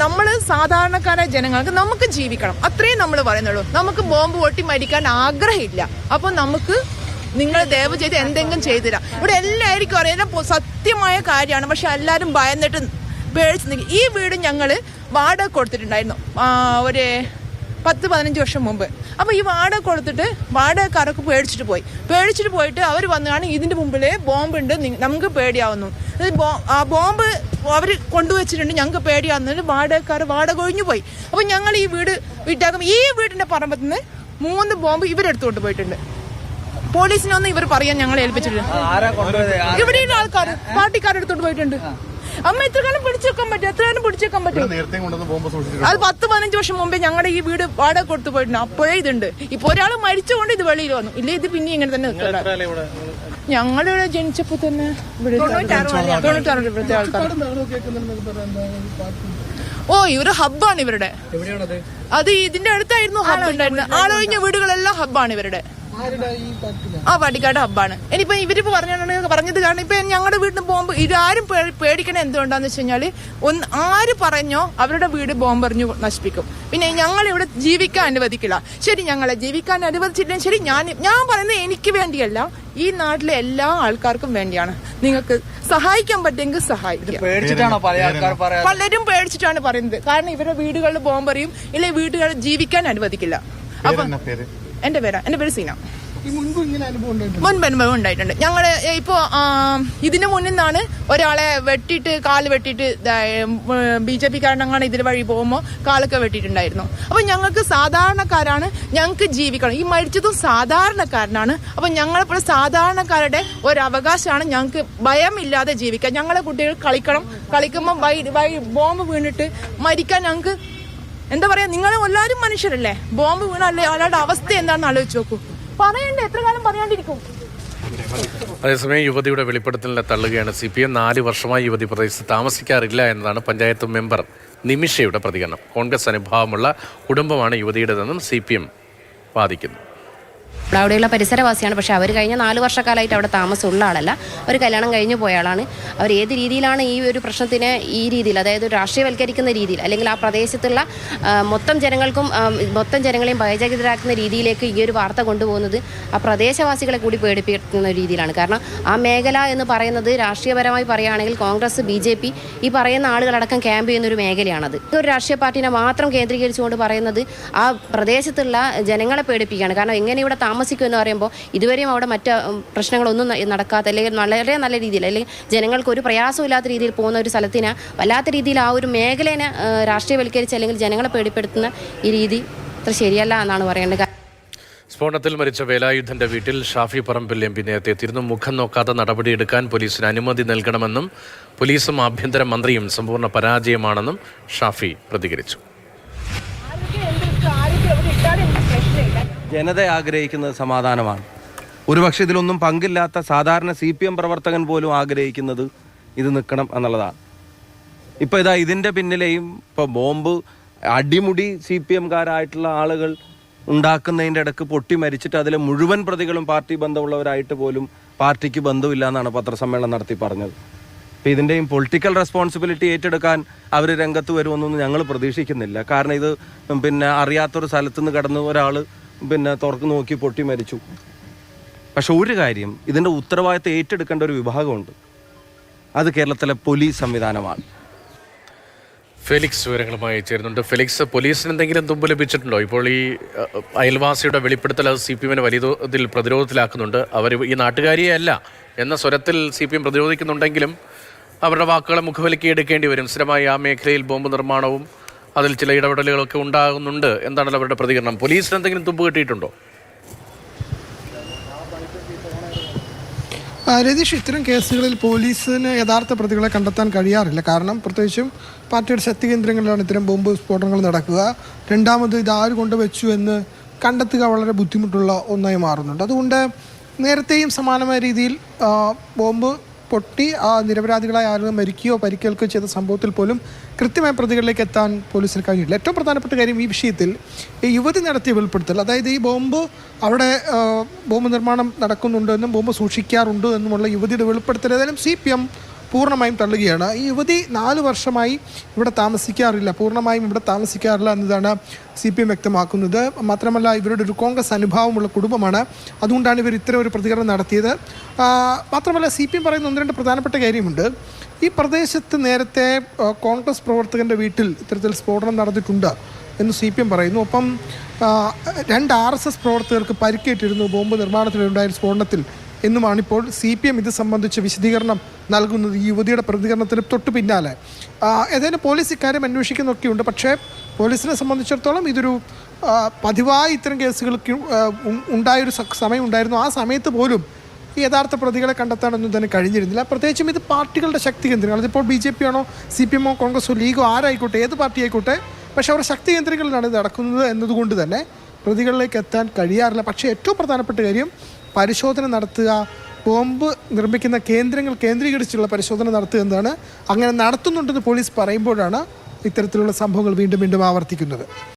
നമ്മൾ സാധാരണക്കാരായ ജനങ്ങൾക്ക് നമുക്ക് ജീവിക്കണം, അത്രയും നമ്മൾ പറയുന്നുള്ളൂ. നമുക്ക് ബോംബ് പൊട്ടി മരിക്കാൻ ആഗ്രഹമില്ല. അപ്പോൾ നമുക്ക് നിങ്ങൾ ദയവ് ചെയ്ത് എന്തെങ്കിലും ചെയ്തില്ല. ഇവിടെ എല്ലാവർക്കും അറിയാം സത്യമായ കാര്യമാണ്. പക്ഷെ എല്ലാവരും ഭയന്നിട്ട് പേടിച്ച് നിൽക്കും. ഈ വീട് ഞങ്ങൾ വാടക കൊടുത്തിട്ടുണ്ടായിരുന്നു ഒരു 10-15 വർഷം മുമ്പ്. അപ്പോൾ ഈ വാടക കൊടുത്തിട്ട് വാടകക്കാരൊക്കെ പേടിച്ചിട്ട് പോയിട്ട് അവർ വന്നാണ് ഇതിൻ്റെ മുമ്പിൽ ബോംബുണ്ട്, നമുക്ക് പേടിയാവുന്നു. ആ ബോംബ് അവർ കൊണ്ടുവച്ചിട്ടുണ്ട്, ഞങ്ങൾക്ക് പേടിയാവുന്നതിന് വാടക ഒഴിഞ്ഞു പോയി. അപ്പോൾ ഞങ്ങൾ ഈ വീട് വിട്ടാക്കും. ഈ വീടിൻ്റെ പറമ്പത്ത് നിന്ന് 3 ബോംബ് ഇവരെടുത്തുകൊണ്ട് പോയിട്ടുണ്ട്. പോലീസിനൊന്നും ഇവർ പറയാൻ ഞങ്ങളെ ഏൽപ്പിച്ചിട്ടുണ്ട്. ഇവിടെയുള്ള ആൾക്കാർ പാർട്ടിക്കാരെടുത്തോണ്ട് പോയിട്ടുണ്ട്. അമ്മ എത്ര കാലം പിടിച്ചേക്കാൻ പറ്റും? അത് 10-15 വർഷം മുമ്പേ ഞങ്ങളുടെ ഈ വീട് വാടക കൊടുത്തു പോയിട്ടുണ്ട്. അപ്പോഴേ ഇതുണ്ട്. ഇപ്പൊ ഒരാൾ മരിച്ചുകൊണ്ട് ഇത് വെളിയിൽ വന്നു. ഇല്ലേ ഇത് പിന്നെ ഇങ്ങനെ തന്നെ ഞങ്ങളിവിടെ ജനിച്ചപ്പോ തന്നെ ഇവിടെ 96 ഇവിടുത്തെ ആൾക്കാർ. ഇവര് ഹബ്ബാണ് ഇവരുടെ. അത് ഇതിന്റെ അടുത്തായിരുന്നു ഹബ്ബ് ഉണ്ടായിരുന്നത്. ആളൊഴിഞ്ഞ വീടുകളെല്ലാം ഹബ്ബാണ് ഇവരുടെ. പാട്ടിക്കാട് ഹബ്ബാണ്. ഇനിയിപ്പോ ഇവരിപ്പോ പറഞ്ഞത് കാരണം ഇപ്പൊ ഞങ്ങളുടെ വീടിന് ബോംബ് ഇതാരും പേടിക്കണ എന്തുകൊണ്ടാന്ന് വെച്ച് കഴിഞ്ഞാല് ആര് പറഞ്ഞോ അവരുടെ വീട് ബോംബെറിഞ്ഞു നശിപ്പിക്കും. പിന്നെ ഞങ്ങൾ ഇവിടെ ജീവിക്കാൻ അനുവദിക്കില്ല. ശരി, ഞങ്ങളെ ജീവിക്കാൻ അനുവദിച്ചില്ലെങ്കിൽ ശരി, ഞാൻ പറയുന്നത് എനിക്ക് വേണ്ടിയല്ല, ഈ നാട്ടിലെ എല്ലാ ആൾക്കാർക്കും വേണ്ടിയാണ്. നിങ്ങൾക്ക് സഹായിക്കാൻ പറ്റുമെങ്കിൽ സഹായിക്കും. പലരും പേടിച്ചിട്ടാണ് പറയുന്നത്. കാരണം ഇവരുടെ വീടുകളിൽ ബോംബെറിയും, ഇല്ലെ വീടുകൾ ജീവിക്കാൻ അനുവദിക്കില്ല. അപ്പൊ എന്റെ പേര് സീന. മുൻപ് അനുഭവം ഉണ്ടായിട്ടുണ്ട്. ഞങ്ങള് ഇപ്പോ ഇതിനു മുന്നിൽ നിന്നാണ് ഒരാളെ കാല് വെട്ടിയിട്ട് BJP കാരണങ്ങളാണ് ഇതിൽ വഴി പോകുമ്പോൾ കാലൊക്കെ വെട്ടിയിട്ടുണ്ടായിരുന്നു. അപ്പൊ ഞങ്ങൾക്ക് സാധാരണക്കാരാണ്, ഞങ്ങൾക്ക് ജീവിക്കണം. ഈ മരിച്ചതും സാധാരണക്കാരനാണ്. അപ്പൊ ഞങ്ങളെപ്പോഴും സാധാരണക്കാരുടെ ഒരു അവകാശമാണ് ഞങ്ങൾക്ക് ഭയമില്ലാതെ ജീവിക്കാൻ. ഞങ്ങളെ കുട്ടികൾ കളിക്കുമ്പോൾ ബോംബ് വീണിട്ട് മരിക്കാൻ ഞങ്ങൾക്ക് എന്താ പറയാ, നിങ്ങൾ എല്ലാവരും മനുഷ്യരല്ലേ. ബോംബ് വീണല്ലേ ഒരാളുടെ അവസ്ഥ എന്താണെന്ന് ആലോചിച്ച് നോക്കൂ. പറയണ്ടേ, എത്ര കാലം പറയാണ്ടിരിക്കും. അതേസമയം യുവതിയുടെ വെളിപ്പെടുത്തലിനെ തള്ളുകയാണ് CPM. 4 വർഷമായി യുവതി പ്രദേശത്ത് താമസിക്കാറില്ല എന്നതാണ് പഞ്ചായത്ത് മെമ്പർ നിമിഷയുടെ പ്രതികരണം. കോൺഗ്രസ് അനുഭാവമുള്ള കുടുംബമാണ് യുവതിയുടേതെന്നും CPM വാദിക്കുന്നു. അവിടെയുള്ള പരിസരവാസിയാണ്. പക്ഷേ അവർ കഴിഞ്ഞ 4 വർഷക്കാലമായിട്ട് അവിടെ താമസമുള്ള ആളല്ല. അവർ കല്യാണം കഴിഞ്ഞു പോയ ആളാണ്. അവർ ഏത് രീതിയിലാണ് ഈ ഒരു പ്രശ്നത്തിനെ ഈ രീതിയിൽ, അതായത് രാഷ്ട്രീയവൽക്കരിക്കുന്ന രീതിയിൽ, അല്ലെങ്കിൽ ആ പ്രദേശത്തുള്ള മൊത്തം ജനങ്ങളെയും ഭയചകിതരാക്കുന്ന രീതിയിലേക്ക് ഈ ഒരു വാർത്ത കൊണ്ടുപോകുന്നത് ആ പ്രദേശവാസികളെ കൂടി പേടിപ്പിക്കുന്ന രീതിയിലാണ്. കാരണം ആ മേഖല എന്ന് പറയുന്നത് രാഷ്ട്രീയപരമായി പറയുകയാണെങ്കിൽ കോൺഗ്രസ്, BJP ഈ പറയുന്ന ആളുകളടക്കം ക്യാമ്പ് ചെയ്യുന്നൊരു മേഖലയാണത്. ഒരു രാഷ്ട്രീയ പാർട്ടിനെ മാത്രം കേന്ദ്രീകരിച്ചുകൊണ്ട് പറയുന്നത് ആ പ്രദേശത്തുള്ള ജനങ്ങളെ പേടിപ്പിക്കുകയാണ്. കാരണം എങ്ങനെ ഇവിടെ താമസിക്കുമെന്ന് പറയുമ്പോൾ ഇതുവരെയും അവിടെ മറ്റ് പ്രശ്നങ്ങളൊന്നും നടക്കാത്ത, അല്ലെങ്കിൽ വളരെ നല്ല രീതിയിൽ, അല്ലെങ്കിൽ ജനങ്ങൾക്ക് ഒരു പ്രയാസമില്ലാത്ത രീതിയിൽ പോകുന്ന ഒരു സ്ഥലത്തിന് വല്ലാത്ത രീതിയിൽ ആ ഒരു മേഖലയെ രാഷ്ട്രീയവൽക്കരിച്ച് അല്ലെങ്കിൽ ജനങ്ങളെ പേടിപ്പെടുത്തുന്ന ഈ രീതി അത്ര ശരിയല്ല എന്നാണ് പറയേണ്ടത്. സ്ഫോടനത്തിൽ മരിച്ച വേലായുധന്റെ വീട്ടിൽ ഷാഫി പറമ്പിൽ MP നേരത്തെ എത്തിയിരുന്നു. മുഖം നോക്കാതെ നടപടിയെടുക്കാൻ പോലീസിന് അനുമതി നൽകണമെന്നും പോലീസും ആഭ്യന്തര മന്ത്രിയും സമ്പൂർണ്ണ പരാജയമാണെന്നും ഷാഫി പ്രതികരിച്ചു. ജനത ആഗ്രഹിക്കുന്നത് സമാധാനമാണ്. ഒരുപക്ഷെ ഇതിലൊന്നും പങ്കില്ലാത്ത സാധാരണ CPM പ്രവർത്തകൻ പോലും ആഗ്രഹിക്കുന്നത് ഇത് നിൽക്കണം എന്നുള്ളതാണ്. ഇപ്പോൾ ഇതിൻ്റെ പിന്നിലെയും ഇപ്പോൾ ബോംബ് അടിമുടി CPMകാരായിട്ടുള്ള ആളുകൾ ഉണ്ടാക്കുന്നതിൻ്റെ ഇടയ്ക്ക് പൊട്ടി മരിച്ചിട്ട് അതിലെ മുഴുവൻ പ്രതികളും പാർട്ടി ബന്ധമുള്ളവരായിട്ട് പോലും പാർട്ടിക്ക് ബന്ധമില്ല എന്നാണ് പത്രസമ്മേളനം നടത്തി പറഞ്ഞത്. അപ്പോൾ ഇതിൻ്റെയും പൊളിറ്റിക്കൽ റെസ്പോൺസിബിലിറ്റി ഏറ്റെടുക്കാൻ അവർ രംഗത്ത് വരുമെന്നൊന്നും ഞങ്ങൾ പ്രതീക്ഷിക്കുന്നില്ല. കാരണം ഇത് അറിയാത്തൊരു സ്ഥലത്തുനിന്ന് കടന്ന് ഒരാൾ തുറന്നു നോക്കി പൊട്ടി മരിച്ചു. പക്ഷെ ഒരു കാര്യം, ഇതിൻ്റെ ഉത്തരവാദിത്തം ഏറ്റെടുക്കേണ്ട ഒരു വിഭാഗമുണ്ട്. അത് കേരളത്തിലെ പോലീസ് സംവിധാനമാണ്. ഫെലിക്സ് വിവരങ്ങളുമായി ചേരുന്നുണ്ട്. ഫെലിക്സ്, പോലീസിന് എന്തെങ്കിലും തുമ്പ് ലഭിച്ചിട്ടുണ്ടോ? ഇപ്പോൾ ഈ അയൽവാസിയുടെ വെളിപ്പെടുത്തൽ അത് CPMനെ വലിയ തോതിൽ പ്രതിരോധത്തിലാക്കുന്നുണ്ട്. അവർ ഈ നാട്ടുകാരിയെ അല്ല എന്ന സ്വരത്തിൽ CPM പ്രതിരോധിക്കുന്നുണ്ടെങ്കിലും അവരുടെ വാക്കുകളെ മുഖവിലയ്ക്ക് എടുക്കേണ്ടി വരും. സ്ഥിരമായി ആ മേഖലയിൽ ബോംബ് നിർമ്മാണവും അതിൽ ചില ഇടപെടലുകളൊക്കെ ഉണ്ടാകുന്നുണ്ട്. എന്താണല്ലോ അവരുടെ പ്രതികരണം? പോലീസിന് എന്തെങ്കിലും തുമ്പ് കിട്ടിയിട്ടുണ്ടോ? രതീഷ്, ഇത്തരം കേസുകളിൽ പോലീസിന് യഥാർത്ഥ പ്രതികളെ കണ്ടെത്താൻ കഴിയാറില്ല. കാരണം പ്രത്യേകിച്ചും പാർട്ടിയുടെ ശക്തി കേന്ദ്രങ്ങളിലാണ് ഇത്തരം ബോംബ് സ്ഫോടനങ്ങൾ നടക്കുക. രണ്ടാമത് ഇത് ആര് കൊണ്ടുവച്ചു എന്ന് കണ്ടെത്തുക വളരെ ബുദ്ധിമുട്ടുള്ള ഒന്നായി മാറുന്നുണ്ട്. അതുകൊണ്ട് നേരത്തെയും സമാനമായ രീതിയിൽ ബോംബ് പൊട്ടി നിരപരാധികളായ ആളുകൾ മരിക്കുകയോ പരിക്കേൽക്കുകയോ ചെയ്ത സംഭവത്തിൽ പോലും കൃത്യമായ പ്രതികളിലേക്ക് എത്താൻ പോലീസിന് കഴിഞ്ഞിട്ടില്ല. ഏറ്റവും പ്രധാനപ്പെട്ട കാര്യം ഈ വിഷയത്തിൽ ഈ യുവതി നടത്തിയ വെളിപ്പെടുത്തൽ, അതായത് ഈ ബോംബ് അവിടെ ബോംബ് നിർമ്മാണം നടക്കുന്നുണ്ട് എന്നും ബോംബ് സൂക്ഷിക്കാറുണ്ട് എന്നുമുള്ള യുവതിയുടെ വെളിപ്പെടുത്തൽ ഏതായാലും CPM പൂർണ്ണമായും തള്ളുകയാണ്. ഈ യുവതി 4 വർഷമായി ഇവിടെ താമസിക്കാറില്ല, പൂർണ്ണമായും ഇവിടെ താമസിക്കാറില്ല എന്നതാണ് CPM വ്യക്തമാക്കുന്നത്. മാത്രമല്ല ഇവരുടെ ഒരു കോൺഗ്രസ് അനുഭാവമുള്ള കുടുംബമാണ്, അതുകൊണ്ടാണ് ഇവർ ഇത്തരം ഒരു പ്രതികരണം നടത്തിയത്. മാത്രമല്ല CPM പറയുന്ന 1-2 പ്രധാനപ്പെട്ട കാര്യമുണ്ട്. ഈ പ്രദേശത്ത് നേരത്തെ കോൺഗ്രസ് പ്രവർത്തകൻ്റെ വീട്ടിൽ ഇത്തരത്തിൽ സ്ഫോടനം നടന്നിട്ടുണ്ട് എന്ന് CPM പറയുന്നു. ഒപ്പം 2 RSS പ്രവർത്തകർക്ക് പരിക്കേറ്റിരുന്നു ബോംബ് നിർമ്മാണത്തിലുണ്ടായ സ്ഫോടനത്തിൽ എന്നുമാണിപ്പോൾ CPM ഇത് സംബന്ധിച്ച് വിശദീകരണം നൽകുന്നത് ഈ യുവതിയുടെ പ്രതികരണത്തിന് തൊട്ടു പിന്നാലെ. ഏതായാലും പോലീസ് ഇക്കാര്യം അന്വേഷിക്കുന്നൊക്കെയുണ്ട്. പക്ഷേ പോലീസിനെ സംബന്ധിച്ചിടത്തോളം ഇതൊരു പതിവായി ഇത്തരം കേസുകൾക്ക് ഉണ്ടായൊരു സമയം ഉണ്ടായിരുന്നു. ആ സമയത്ത് പോലും ഈ യഥാർത്ഥ പ്രതികളെ കണ്ടെത്താനൊന്നും തന്നെ കഴിഞ്ഞിരുന്നില്ല. പ്രത്യേകിച്ചും ഇത് പാർട്ടികളുടെ ശക്തി കേന്ദ്രങ്ങൾ, അതിപ്പോൾ BJP ആണോ CPM ഓ കോൺഗ്രസോ ലീഗോ ആരായിക്കോട്ടെ, ഏത് പാർട്ടി ആയിക്കോട്ടെ, പക്ഷേ അവർ ശക്തി കേന്ദ്രങ്ങളിലാണ് ഇത് നടക്കുന്നത് എന്നതുകൊണ്ട് തന്നെ പ്രതികളിലേക്ക് എത്താൻ കഴിയാറില്ല. പക്ഷേ ഏറ്റവും പ്രധാനപ്പെട്ട കാര്യം പരിശോധന നടത്തുക, ബോംബ് നിർമ്മിക്കുന്ന കേന്ദ്രങ്ങൾ കേന്ദ്രീകരിച്ചുള്ള പരിശോധന നടത്തുക എന്നതാണ്. അങ്ങനെ നടത്തുന്നുണ്ടെന്ന് പോലീസ് പറയുമ്പോഴാണ് ഇത്തരത്തിലുള്ള സംഭവങ്ങൾ വീണ്ടും വീണ്ടും ആവർത്തിക്കുന്നത്.